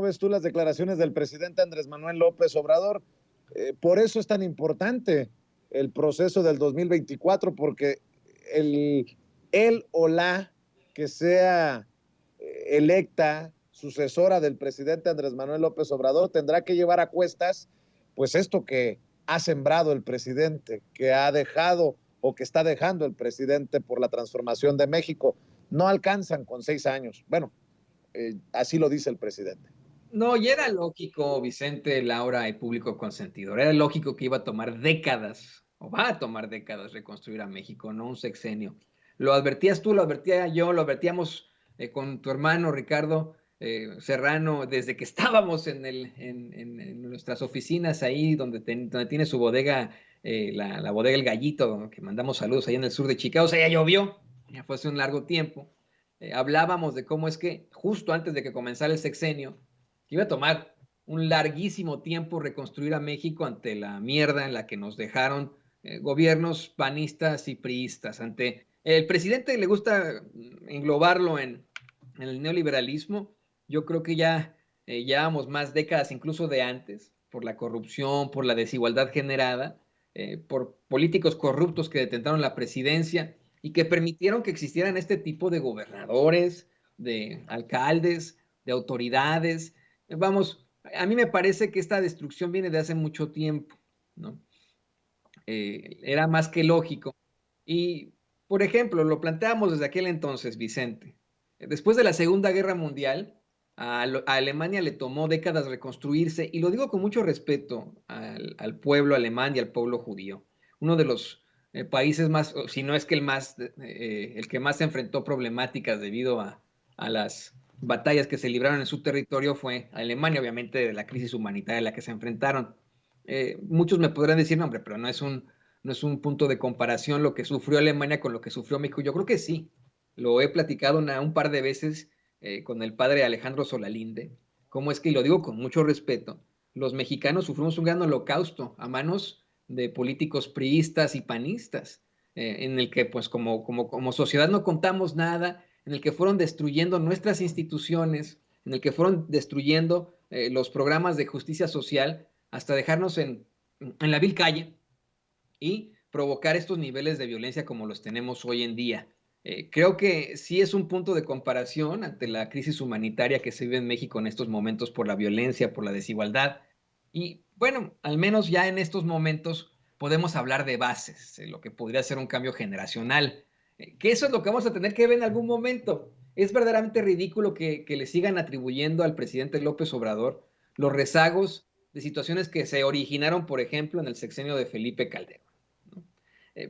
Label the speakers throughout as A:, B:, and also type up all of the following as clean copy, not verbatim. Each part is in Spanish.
A: ves tú las declaraciones del presidente Andrés Manuel López Obrador? Por eso es tan importante el proceso del 2024, porque él o la que sea electa sucesora del presidente Andrés Manuel López Obrador tendrá que llevar a cuestas pues esto que ha sembrado el presidente, que ha dejado o que está dejando el presidente por la transformación de México. No alcanzan con 6 años. Bueno, así lo dice el presidente.
B: No, y era lógico, Vicente, Laura y público consentidor, era lógico que iba a tomar décadas, o va a tomar décadas reconstruir a México, no un sexenio. Lo advertías tú, lo advertía yo, lo advertíamos con tu hermano Ricardo Serrano, desde que estábamos en nuestras oficinas ahí, donde tiene su bodega, la bodega El Gallito, que mandamos saludos allá en el sur de Chicago. O sea, ya llovió, ya fue hace un largo tiempo. Hablábamos de cómo es que justo antes de que comenzara el sexenio, que iba a tomar un larguísimo tiempo reconstruir a México ante la mierda en la que nos dejaron gobiernos panistas y priistas. Ante el presidente le gusta englobarlo en el neoliberalismo. Yo creo que ya llevamos más décadas incluso de antes, por la corrupción, por la desigualdad generada, por políticos corruptos que detentaron la presidencia y que permitieron que existieran este tipo de gobernadores, de alcaldes, de autoridades. Vamos, a mí me parece que esta destrucción viene de hace mucho tiempo, ¿no? Era más que lógico. Y, por ejemplo, lo planteamos desde aquel entonces, Vicente. Después de la Segunda Guerra Mundial, a Alemania le tomó décadas reconstruirse, y lo digo con mucho respeto al pueblo alemán y al pueblo judío. Uno de los países más, si no es que el que más se enfrentó problemáticas debido a las batallas que se libraron en su territorio fue Alemania, obviamente de la crisis humanitaria a la que se enfrentaron. Muchos me podrán decir, no, hombre, pero no es un punto de comparación lo que sufrió Alemania con lo que sufrió México. Yo creo que sí. Lo he platicado un par de veces con el padre Alejandro Solalinde. Cómo es que, y lo digo con mucho respeto, los mexicanos sufrimos un gran holocausto a manos de políticos priistas y panistas, en el que pues como sociedad no contamos nada, en el que fueron destruyendo nuestras instituciones, en el que fueron destruyendo los programas de justicia social hasta dejarnos en la vil calle y provocar estos niveles de violencia como los tenemos hoy en día. Creo que sí es un punto de comparación ante la crisis humanitaria que se vive en México en estos momentos por la violencia, por la desigualdad. Y bueno, al menos ya en estos momentos podemos hablar de bases, lo que podría ser un cambio generacional, que eso es lo que vamos a tener que ver en algún momento. Es verdaderamente ridículo que le sigan atribuyendo al presidente López Obrador los rezagos de situaciones que se originaron, por ejemplo, en el sexenio de Felipe Calderón, ¿no?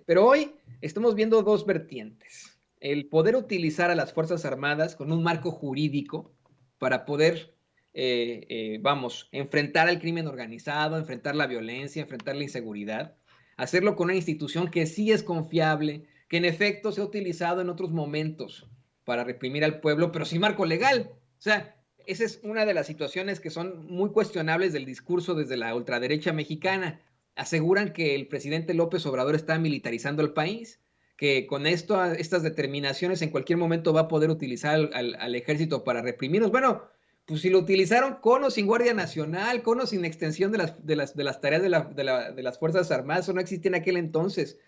B: Pero hoy estamos viendo dos vertientes. El poder utilizar a las Fuerzas Armadas con un marco jurídico para poder, vamos, enfrentar al crimen organizado, enfrentar la violencia, enfrentar la inseguridad, hacerlo con una institución que sí es confiable, que en efecto se ha utilizado en otros momentos para reprimir al pueblo, pero sin marco legal. O sea, esa es una de las situaciones que son muy cuestionables del discurso desde la ultraderecha mexicana. Aseguran que el presidente López Obrador está militarizando el país, que con estas determinaciones en cualquier momento va a poder utilizar al ejército para reprimirnos. Bueno, pues si lo utilizaron con o sin Guardia Nacional, con o sin extensión de las tareas de las Fuerzas Armadas, eso no existía en aquel entonces.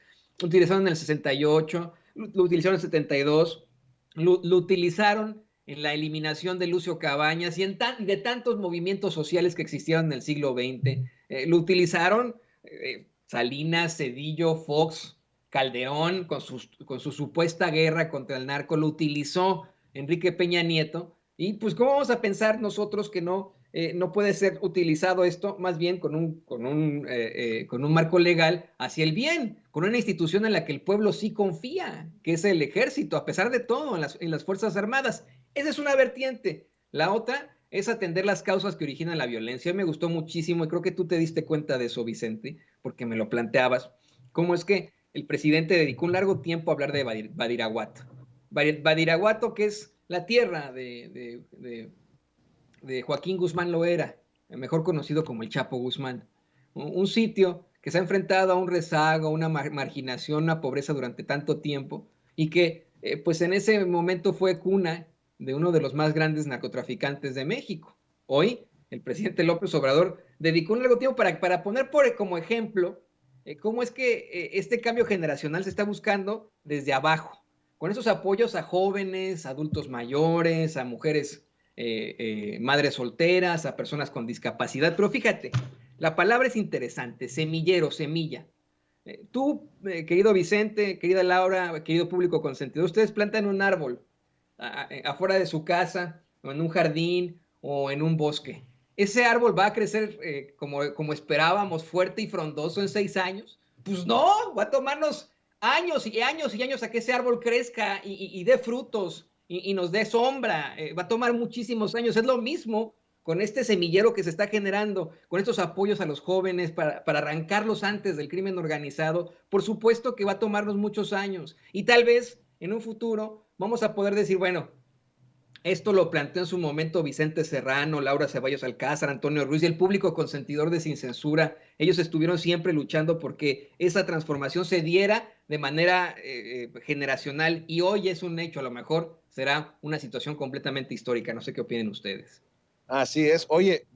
B: Lo utilizaron en el 68, lo utilizaron en el 72, lo utilizaron en la eliminación de Lucio Cabañas y de tantos movimientos sociales que existieron en el siglo XX. Lo utilizaron Salinas, Cedillo, Fox, Calderón, con su supuesta guerra contra el narco, lo utilizó Enrique Peña Nieto. Y pues, ¿cómo vamos a pensar nosotros que no puede ser utilizado esto más bien con un marco legal hacia el bien, con una institución en la que el pueblo sí confía, que es el ejército, a pesar de todo, en las Fuerzas Armadas? Esa es una vertiente. La otra es atender las causas que originan la violencia. Me gustó muchísimo y creo que tú te diste cuenta de eso, Vicente, porque me lo planteabas. ¿Cómo es que el presidente dedicó un largo tiempo a hablar de Badiraguato? Badiraguato, que es la tierra de Joaquín Guzmán Loera, mejor conocido como el Chapo Guzmán. Un sitio que se ha enfrentado a un rezago, a una marginación, a una pobreza durante tanto tiempo y que pues en ese momento fue cuna de uno de los más grandes narcotraficantes de México. Hoy, el presidente López Obrador dedicó un largo tiempo para poner como ejemplo cómo es que este cambio generacional se está buscando desde abajo, con esos apoyos a jóvenes, adultos mayores, a mujeres madres solteras, a personas con discapacidad. Pero fíjate, la palabra es interesante, semillero, semilla. Tú, querido Vicente, querida Laura, querido público consentido, ustedes plantan un árbol afuera de su casa, o en un jardín, o en un bosque. ¿Ese árbol va a crecer como esperábamos, fuerte y frondoso en 6 años? Pues no, va a tomarnos años y años y años a que ese árbol crezca y dé frutos y nos dé sombra. Va a tomar muchísimos años. Es lo mismo con este semillero que se está generando, con estos apoyos a los jóvenes para arrancarlos antes del crimen organizado. Por supuesto que va a tomarnos muchos años y tal vez en un futuro vamos a poder decir, bueno, esto lo planteó en su momento Vicente Serrano, Laura Ceballos Alcázar, Antonio Ruiz y el público consentidor de Sin Censura. Ellos estuvieron siempre luchando porque esa transformación se diera de manera generacional y hoy es un hecho, a lo mejor será una situación completamente histórica. No sé qué opinen ustedes.
A: Así es. Oye,